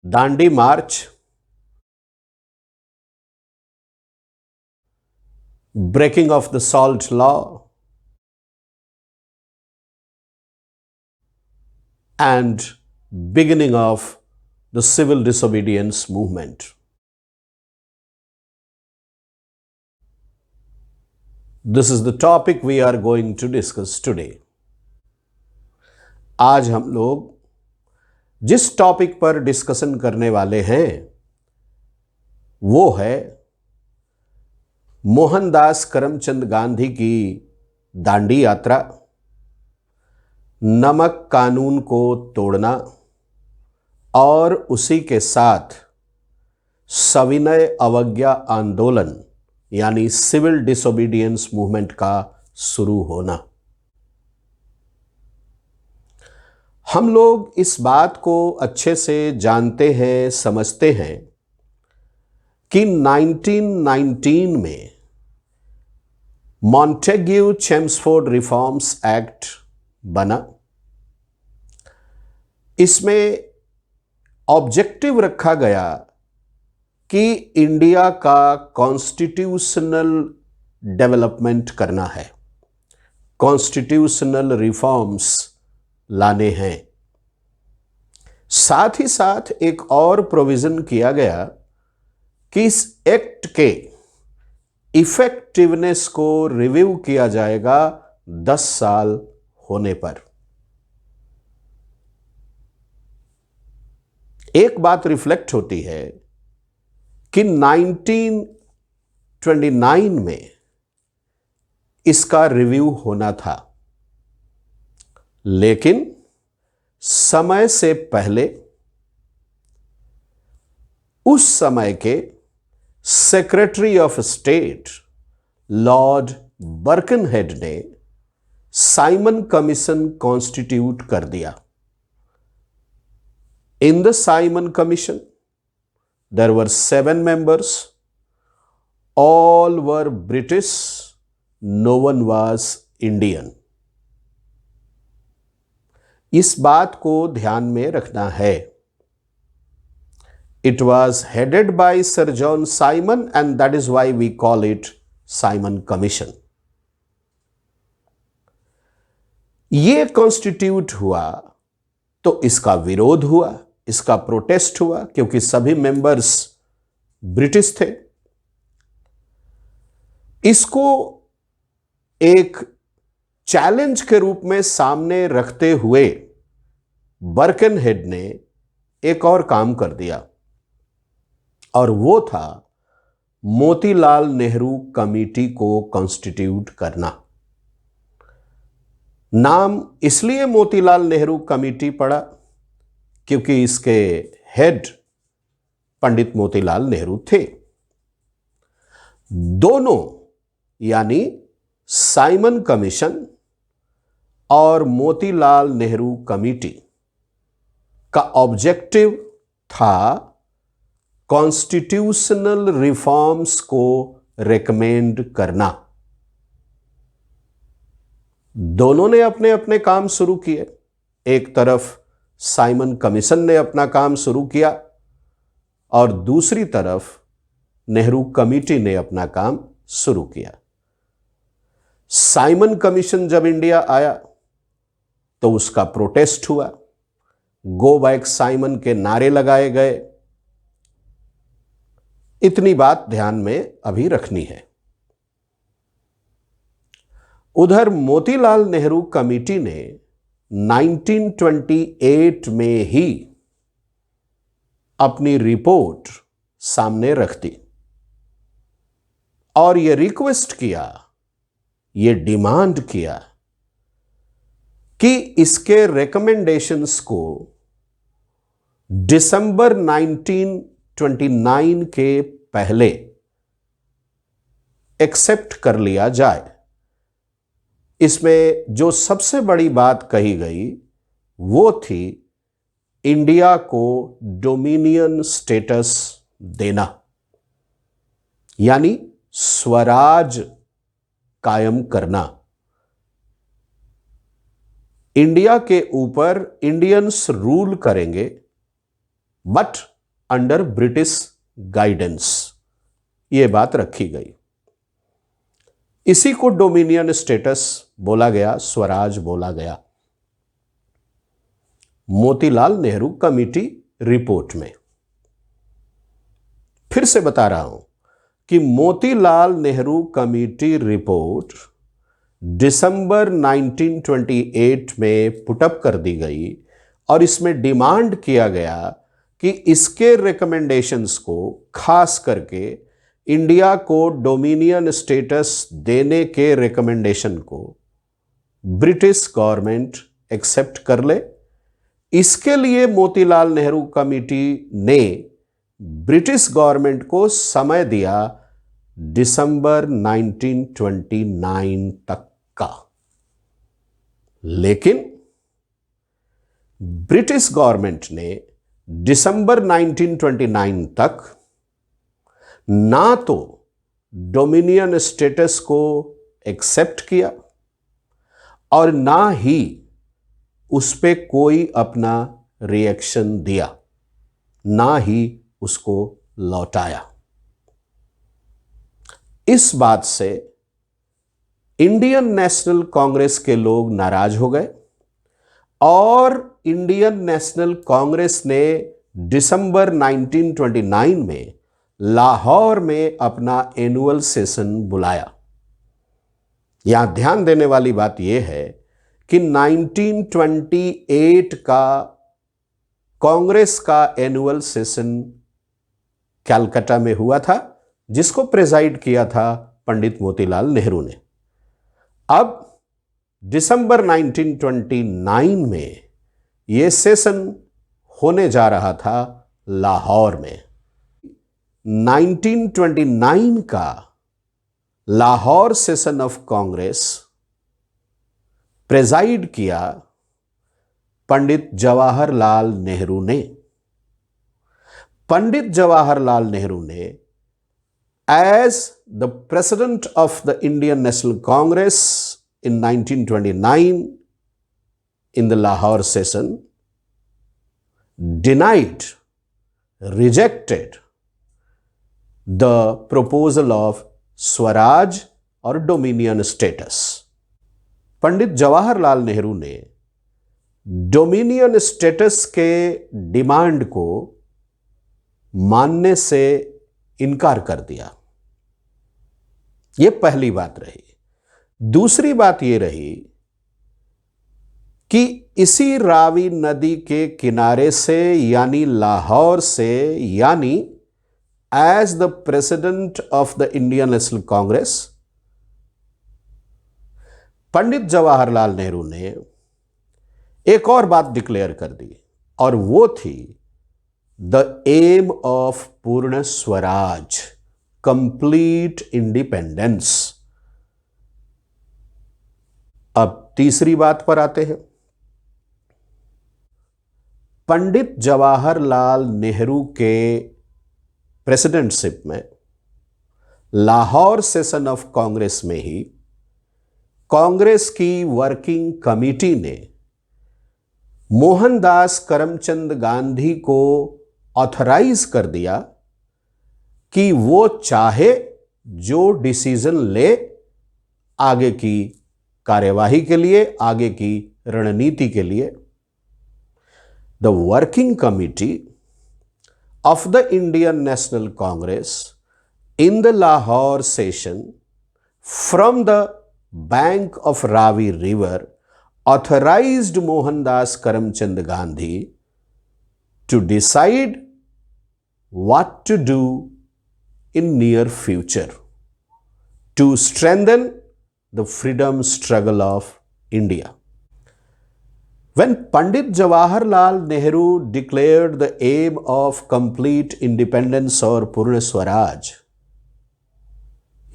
Dandi March, breaking of the SALT law, and beginning of the civil disobedience movement. This is the topic we are going to discuss today. आज हम लोग जिस topic पर discussion करने वाले हैं वो है मोहनदास करमचंद गांधी की दांडी यात्रा, नमक कानून को तोड़ना और उसी के साथ सविनय अवज्ञा आंदोलन यानी सिविल डिसोबीडियंस मूवमेंट का शुरू होना। हम लोग इस बात को अच्छे से जानते हैं, समझते हैं कि 1919 में मॉन्टेग्यू-चेम्सफोर्ड रिफॉर्म्स एक्ट बना। इसमें ऑब्जेक्टिव रखा गया कि इंडिया का कॉन्स्टिट्यूशनल डेवलपमेंट करना है, कॉन्स्टिट्यूशनल रिफॉर्म्स लाने हैं। साथ ही साथ एक और प्रोविजन किया गया कि इस एक्ट के इफेक्टिवनेस को रिव्यू किया जाएगा 10 साल होने पर। एक बात रिफ्लेक्ट होती है कि 1929 में इसका रिव्यू होना था, लेकिन समय से पहले उस समय के secretary of state Lord Birkenhead ने साइमन कमीशन कॉन्स्टिट्यूट कर दिया। In the Simon commission there were 7 members, all were British, no one was Indian. इस बात को ध्यान में रखना है। It was headed by Sir John Simon and that is why we call it Simon Commission. ये कॉन्स्टिट्यूट हुआ तो इसका विरोध हुआ, इसका प्रोटेस्ट हुआ, क्योंकि सभी मेंबर्स ब्रिटिश थे। इसको एक चैलेंज के रूप में सामने रखते हुए बर्कनहेड ने एक और काम कर दिया और वो था मोतीलाल नेहरू कमेटी को कॉन्स्टिट्यूट करना। नाम इसलिए मोतीलाल नेहरू कमेटी पड़ा क्योंकि इसके हेड पंडित मोतीलाल नेहरू थे। दोनों यानी साइमन कमीशन और मोतीलाल नेहरू कमेटी का ऑब्जेक्टिव था कॉन्स्टिट्यूशनल रिफॉर्म्स को रेकमेंड करना। दोनों ने अपने अपने काम शुरू किए। एक तरफ साइमन कमीशन ने अपना काम शुरू किया और दूसरी तरफ नेहरू कमेटी ने अपना काम शुरू किया। साइमन कमीशन जब इंडिया आया तो उसका प्रोटेस्ट हुआ, गो बैक साइमन के नारे लगाए गए। इतनी बात ध्यान में अभी रखनी है। उधर मोतीलाल नेहरू कमेटी ने 1928 में ही अपनी रिपोर्ट सामने रख दी और यह रिक्वेस्ट किया, यह डिमांड किया कि इसके रिकमेंडेशंस को दिसंबर 1929 के पहले एक्सेप्ट कर लिया जाए। इसमें जो सबसे बड़ी बात कही गई वो थी इंडिया को डोमिनियन स्टेटस देना, यानी स्वराज कायम करना। इंडिया के ऊपर इंडियंस रूल करेंगे, बट अंडर ब्रिटिश गाइडेंस, यह बात रखी गई। इसी को डोमिनियन स्टेटस बोला गया, स्वराज बोला गया। मोतीलाल नेहरू कमेटी रिपोर्ट में फिर से बता रहा हूं कि मोतीलाल नेहरू कमेटी रिपोर्ट दिसंबर 1928 में पुटअप कर दी गई और इसमें डिमांड किया गया कि इसके रिकमेंडेशंस को, खास करके इंडिया को डोमिनियन स्टेटस देने के रिकमेंडेशन को, ब्रिटिश गवर्नमेंट एक्सेप्ट कर ले। इसके लिए मोतीलाल नेहरू कमेटी ने ब्रिटिश गवर्नमेंट को समय दिया दिसंबर 1929 तक का। लेकिन ब्रिटिश गवर्नमेंट ने दिसंबर 1929 तक ना तो डोमिनियन स्टेटस को एक्सेप्ट किया और ना ही उस पे कोई अपना रिएक्शन दिया, ना ही उसको लौटाया। इस बात से इंडियन नेशनल कांग्रेस के लोग नाराज हो गए और इंडियन नेशनल कांग्रेस ने दिसंबर 1929 में लाहौर में अपना एनुअल सेशन बुलाया। यहां ध्यान देने वाली बात यह है कि 1928 का कांग्रेस का एनुअल सेशन कलकत्ता में हुआ था, जिसको प्रेजाइड किया था पंडित मोतीलाल नेहरू ने। अब दिसंबर 1929 में यह सेशन होने जा रहा था लाहौर में। 1929 का Lahore session of Congress preside किया पंडित जवाहरलाल नेहरू ने। पंडित जवाहरलाल नेहरू ने as the president of the Indian national Congress in 1929 in the Lahore session denied, rejected the proposal of Swaraj or Dominion status. पंडित जवाहरलाल नेहरू ने डोमिनियन स्टेटस के डिमांड को मानने से इनकार कर दिया। यह पहली बात रही। दूसरी बात यह रही कि इसी रावी नदी के किनारे से, यानी लाहौर से, यानी as the president of the Indian national Congress, Pandit Jawaharlal Nehru ने एक और बात डिक्लेयर कर दी और वो थी द एम ऑफ पूर्ण स्वराज, कंप्लीट इंडिपेंडेंस। अब तीसरी बात पर आते हैं। पंडित जवाहरलाल नेहरू के प्रेसिडेंटशिप में लाहौर सेशन ऑफ कांग्रेस में ही कांग्रेस की वर्किंग कमेटी ने मोहनदास करमचंद गांधी को ऑथराइज कर दिया कि वो चाहे जो डिसीजन ले आगे की कार्यवाही के लिए, आगे की रणनीति के लिए। The working committee of the Indian national Congress in the Lahore session from the bank of Ravi river authorized Mohandas Karamchand Gandhi to decide what to do in near future to strengthen the freedom struggle of India. When Pandit Jawaharlal Nehru declared the aim of complete independence or Purna Swaraj,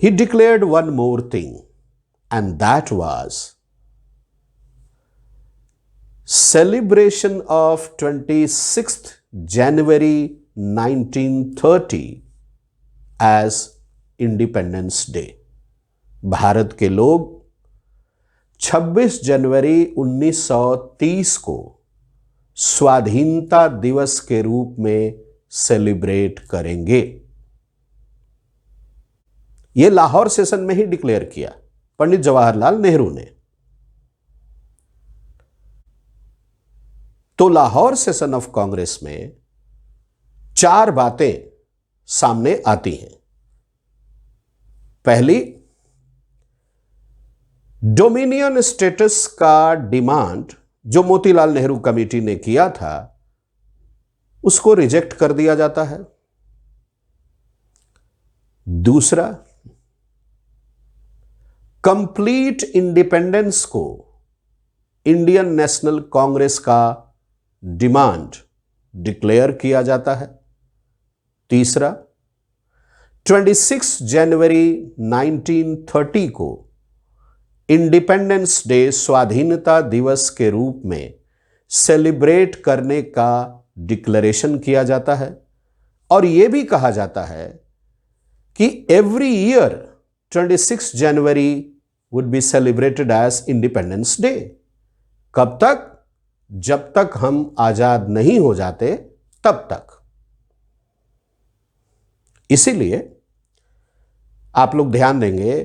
he declared one more thing, and that was celebration of 26th January 1930 as Independence Day. Bharat के लोग 26 जनवरी 1930 को स्वाधीनता दिवस के रूप में celebrate करेंगे। यह लाहौर सेशन में ही डिक्लेयर किया पंडित जवाहरलाल नेहरू ने। तो लाहौर सेशन ऑफ कांग्रेस में 4 बातें सामने आती हैं। पहली, डोमिनियन स्टेटस का डिमांड जो मोतीलाल नेहरू कमेटी ने किया था उसको रिजेक्ट कर दिया जाता है। दूसरा, कंप्लीट इंडिपेंडेंस को इंडियन नेशनल कांग्रेस का डिमांड डिक्लेयर किया जाता है। तीसरा, 26 जनवरी 1930 को इंडिपेंडेंस डे स्वाधीनता दिवस के रूप में सेलिब्रेट करने का डिक्लेरेशन किया जाता है। और यह भी कहा जाता है कि every year 26 January would be celebrated as independence day. कब तक? जब तक हम आजाद नहीं हो जाते तब तक। इसीलिए आप लोग ध्यान देंगे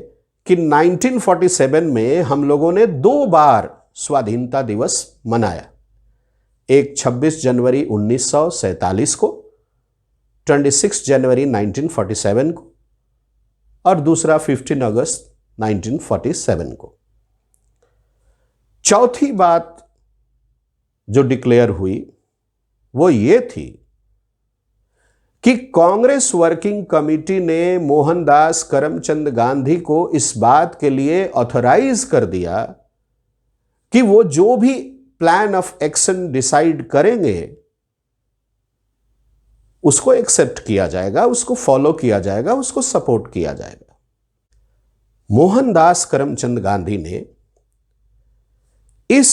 कि 1947 में हम लोगों ने 2 बार स्वाधीनता दिवस मनाया। एक 26 जनवरी 1947 को, 26 जनवरी 1947 को, और दूसरा 15 अगस्त 1947 को। चौथी बात जो डिक्लेयर हुई वो ये थी कि कांग्रेस वर्किंग कमेटी ने मोहनदास करमचंद गांधी को इस बात के लिए ऑथराइज कर दिया कि वो जो भी प्लान ऑफ एक्शन डिसाइड करेंगे उसको एक्सेप्ट किया जाएगा, उसको फॉलो किया जाएगा, उसको सपोर्ट किया जाएगा। मोहनदास करमचंद गांधी ने इस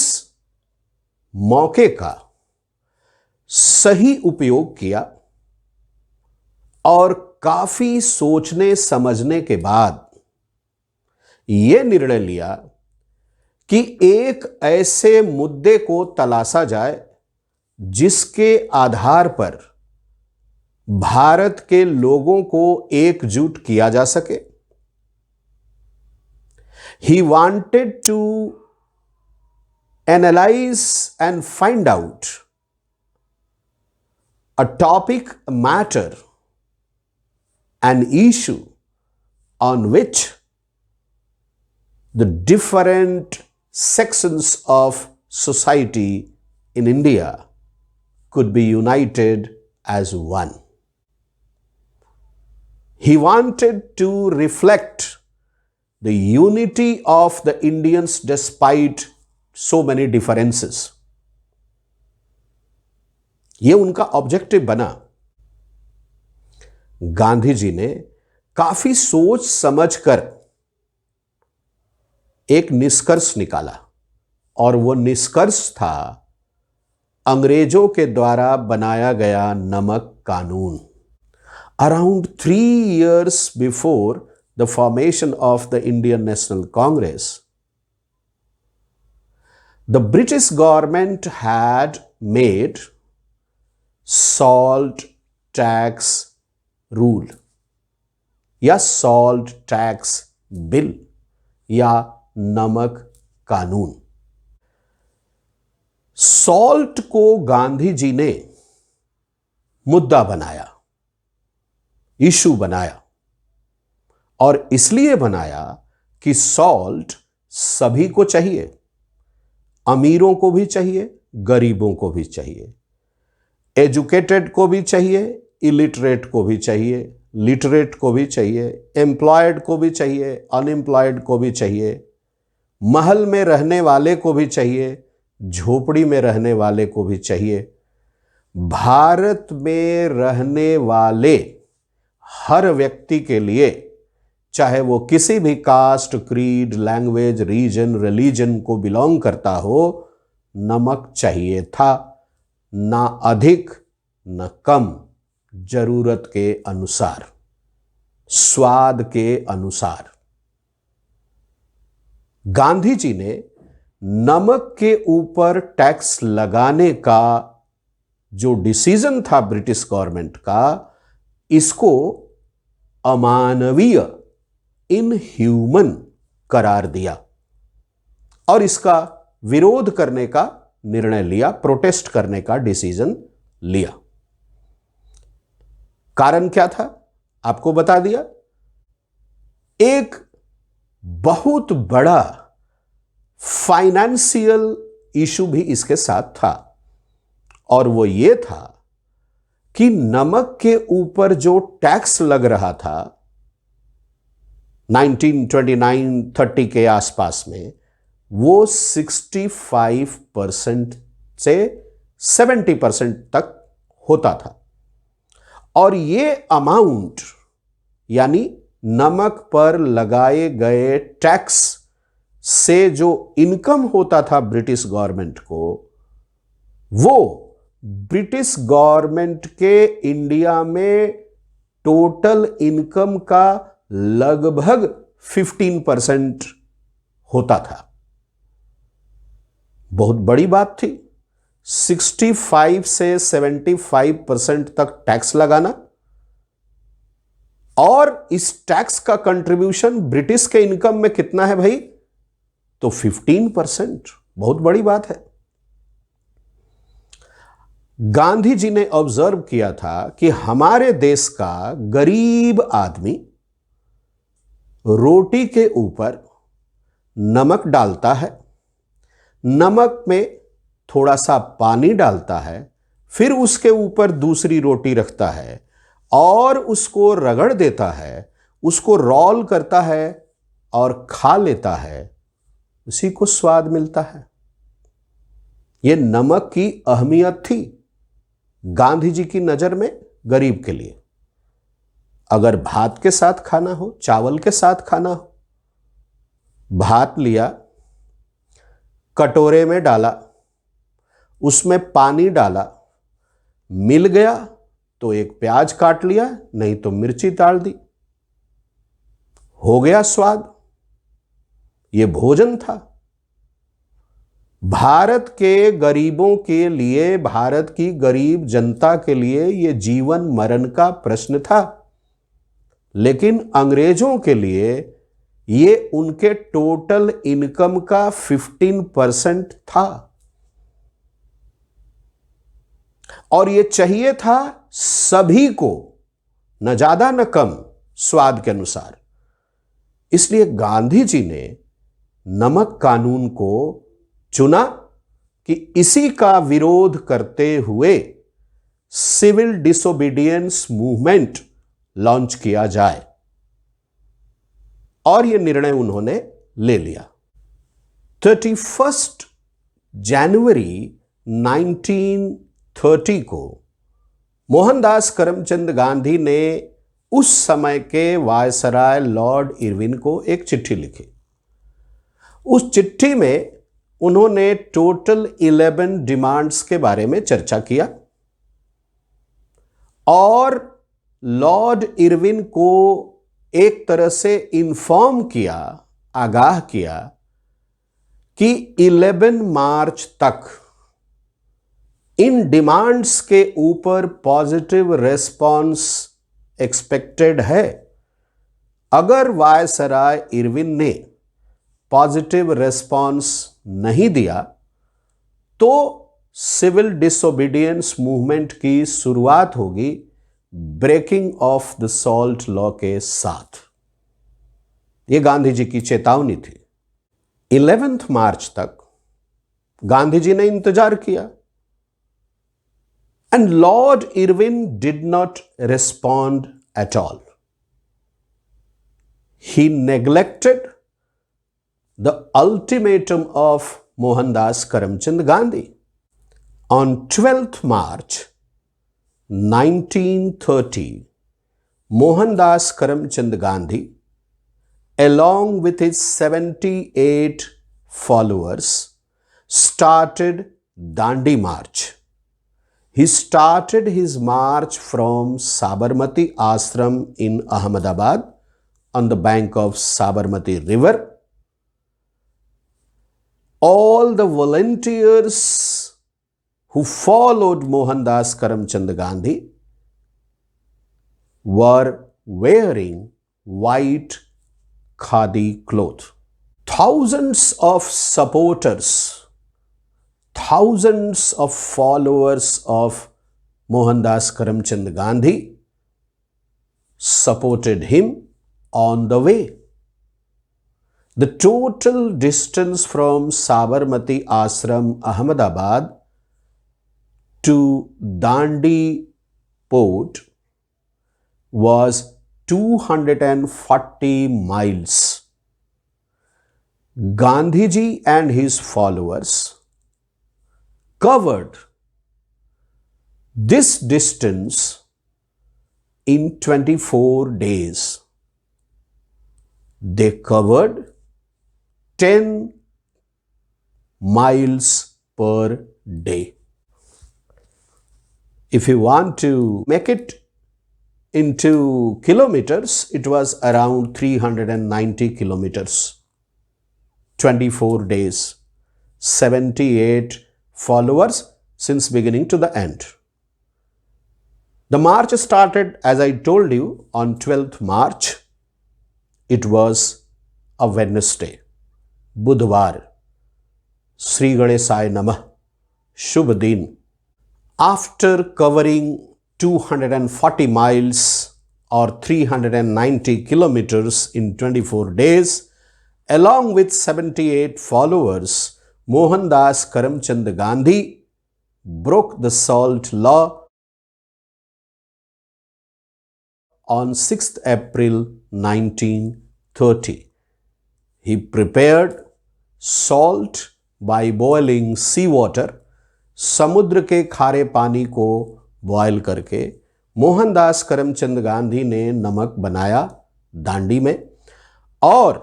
मौके का सही उपयोग किया और काफी सोचने समझने के बाद यह निर्णय लिया कि एक ऐसे मुद्दे को तलाशा जाए जिसके आधार पर भारत के लोगों को एकजुट किया जा सके। He wanted to analyze and find out a topic, a matter, an issue on which the different sections of society in India could be united as one. He wanted to reflect the unity of the Indians despite so many differences. ये उनका objective बना। गांधी जी ने काफी सोच समझकर एक निष्कर्ष निकाला और वो निष्कर्ष था अंग्रेजों के द्वारा बनाया गया नमक कानून। Around 3 years before the formation of the Indian National Congress, the British government had made salt tax rule या salt tax bill या नमक कानून। सॉल्ट को गांधी जी ने मुद्दा बनाया, इशू बनाया, और इसलिए बनाया कि सॉल्ट सभी को चाहिए, अमीरों को भी चाहिए, गरीबों को भी चाहिए, एजुकेटेड को भी चाहिए, इलिटरेट को भी चाहिए, लिटरेट को भी चाहिए, एम्प्लॉयड को भी चाहिए, अनएम्प्लॉयड को भी चाहिए, महल में रहने वाले को भी चाहिए, झोपड़ी में रहने वाले को भी चाहिए। भारत में रहने वाले हर व्यक्ति के लिए, चाहे वो किसी भी caste, creed, language, region, religion को बिलोंग करता हो, नमक चाहिए था। ना अधिक न कम, जरूरत के अनुसार, स्वाद के अनुसार। गांधी जी ने नमक के ऊपर टैक्स लगाने का जो डिसीजन था ब्रिटिश गवर्नमेंट का, इसको अमानवीय, इनह्यूमन करार दिया और इसका विरोध करने का निर्णय लिया, प्रोटेस्ट करने का डिसीजन लिया। कारण क्या था आपको बता दिया। एक बहुत बड़ा फाइनेंशियल इशू भी इसके साथ था और वो ये था कि नमक के ऊपर जो टैक्स लग रहा था 1929-30 के आसपास में, वो 65% से 70% तक होता था और ये अमाउंट यानी नमक पर लगाए गए टैक्स से जो इनकम होता था ब्रिटिश गवर्नमेंट को, वो ब्रिटिश गवर्नमेंट के इंडिया में टोटल इनकम का लगभग 15% होता था। बहुत बड़ी बात थी। 65 से 75% तक टैक्स लगाना और इस टैक्स का कंट्रीब्यूशन ब्रिटिश के इनकम में कितना है भाई? तो 15%। बहुत बड़ी बात है। गांधी जी ने ऑब्जर्व किया था कि हमारे देश का गरीब आदमी रोटी के ऊपर नमक डालता है, नमक में थोड़ा सा पानी डालता है, फिर उसके ऊपर दूसरी रोटी रखता है और उसको रगड़ देता है, उसको रोल करता है और खा लेता है, उसी को स्वाद मिलता है। यह नमक की अहमियत थी गांधी जी की नजर में गरीब के लिए। अगर भात के साथ खाना हो, चावल के साथ खाना हो, भात लिया, कटोरे में डाला, उसमें पानी डाला, मिल गया तो एक प्याज काट लिया, नहीं तो मिर्ची डाल दी, हो गया स्वाद। यह भोजन था। भारत के गरीबों के लिए, भारत की गरीब जनता के लिए यह जीवन मरण का प्रश्न था, लेकिन अंग्रेजों के लिए यह उनके टोटल इनकम का 15% था और यह चाहिए था सभी को, न ज्यादा न कम, स्वाद के अनुसार। इसलिए गांधी जी ने नमक कानून को चुना कि इसी का विरोध करते हुए सिविल डिसोबीडियंस मूवमेंट लॉन्च किया जाए और यह निर्णय उन्होंने ले लिया। 31 जनवरी 1930 को मोहनदास करमचंद गांधी ने उस समय के वायसराय लॉर्ड इरविन को एक चिट्ठी लिखी। उस चिट्ठी में उन्होंने टोटल 11 डिमांड्स के बारे में चर्चा किया और लॉर्ड इरविन को एक तरह से इन्फॉर्म किया, आगाह किया कि 11 मार्च तक इन डिमांड्स के ऊपर पॉजिटिव रेस्पॉन्स एक्सपेक्टेड है। अगर वायसराय इरविन ने पॉजिटिव रेस्पॉन्स नहीं दिया तो सिविल डिसोबीडियंस मूवमेंट की शुरुआत होगी breaking of the salt law के साथ। यह गांधी जी की चेतावनी थी। 11 मार्च तक गांधी जी ने इंतजार किया and Lord Irwin did not respond at all. He neglected the ultimatum of Mohandas Karamchand Gandhi. On 12th March 1930, Mohandas Karamchand Gandhi, along with his 78 followers, started Dandi March. He started his march from Sabarmati Ashram in Ahmedabad on the bank of Sabarmati River. All the volunteers who followed Mohandas Karamchand Gandhi were wearing white khadi cloth. Thousands of supporters, thousands of followers of Mohandas Karamchand Gandhi supported him on the way. The total distance from Sabarmati Ashram, Ahmedabad to Dandi port was 240 miles. Gandhiji and his followers covered this distance in 24 days. They covered 10 miles per day. If you want to make it into kilometers, it was around 390 kilometers. 24 days, 78 followers since beginning to the end. The march started, as I told you, on 12th March. It was a Wednesday, Budhwar. Sri Ganesaya Namah, Shubh Din. After covering 240 miles or 390 kilometers in 24 days, along with 78 followers, Mohandas Karamchand Gandhi broke the salt law on 6th April 1930. He prepared salt by boiling seawater. समुद्र के खारे पानी को boil करके मोहनदास करमचंद गांधी ने नमक बनाया दांडी में और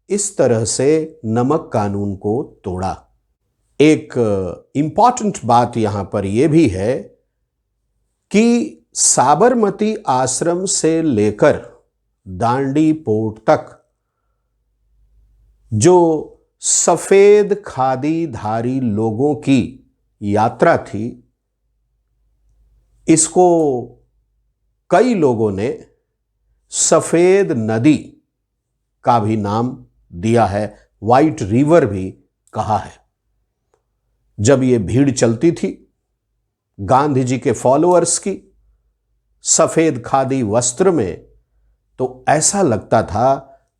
इस तरह से नमक कानून को तोड़ा। एक इंपॉर्टेंट बात यहां पर यह भी है कि साबरमती आश्रम से लेकर दांडी पोर्ट तक जो सफेद खादी धारी लोगों की यात्रा थी, इसको कई लोगों ने सफेद नदी का भी नाम दिया है, व्हाइट रिवर भी कहा है। जब ये भीड़ चलती थी गांधी जी के फॉलोअर्स की सफेद खादी वस्त्र में, तो ऐसा लगता था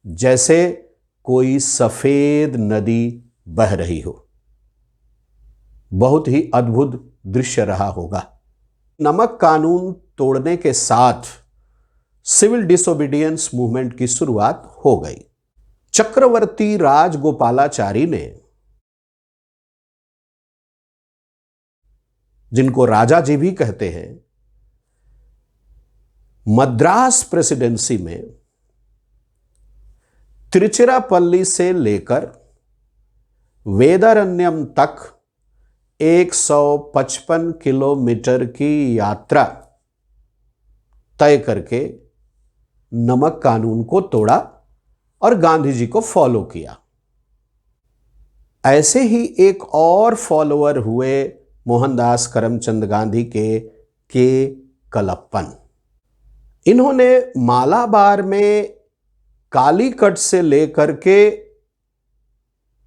जैसे कोई सफेद नदी बह रही हो। बहुत ही अद्भुत दृश्य रहा होगा। नमक कानून तोड़ने के साथ सिविल डिसोबीडियंस मूवमेंट की शुरुआत हो गई। चक्रवर्ती राजगोपालाचारी ने, जिनको राजा जी भी कहते हैं, मद्रास प्रेसिडेंसी में तिरुचिरापल्ली से लेकर वेदारण्यम तक 155 किलोमीटर की यात्रा तय करके नमक कानून को तोड़ा और गांधी जी को फॉलो किया। ऐसे ही एक और फॉलोअर हुए मोहनदास करमचंद गांधी के कलप्पन। इन्होंने मालाबार में कालीकट से लेकर के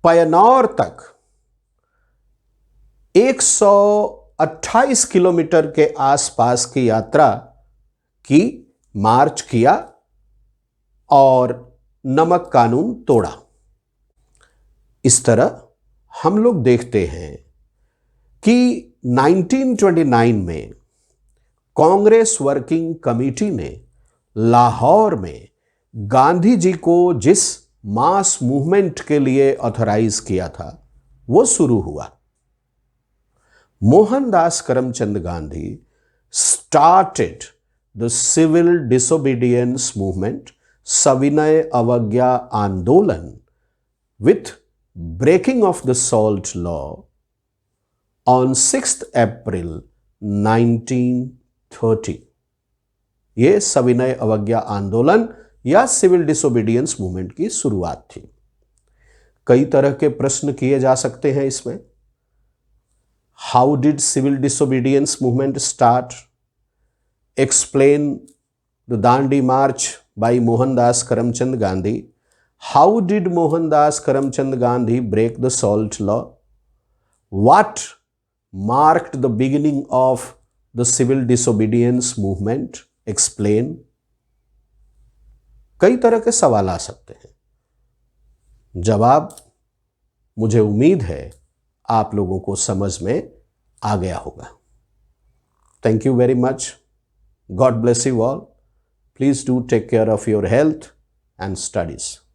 पयनौर तक 128 किलोमीटर के आसपास की यात्रा की, मार्च किया और नमक कानून तोड़ा। इस तरह हम लोग देखते हैं कि 1929 में कांग्रेस वर्किंग कमेटी ने लाहौर में गांधी जी को जिस मास मूवमेंट के लिए ऑथराइज किया था वो शुरू हुआ। Mohandas Karamchand Gandhi started the civil disobedience movement, Savinay Avagya Andolan, with breaking of the salt law on 6th April 1930. ये सविनय अवज्ञा आंदोलन या सिविल डिसोबीडियंस मूवमेंट की शुरुआत थी। कई तरह के प्रश्न किए जा सकते हैं इसमें। How did civil disobedience movement start? Explain the Dandi March by Mohandas Karamchand Gandhi. How did Mohandas Karamchand Gandhi break the salt law? What marked the beginning of the civil disobedience movement? Explain. कई तरह के सवाल आ सकते हैं। जवाब मुझे उम्मीद है आप लोगों को समझ में आ गया होगा। Thank you very much. God bless you all. Please do take care of your health and studies.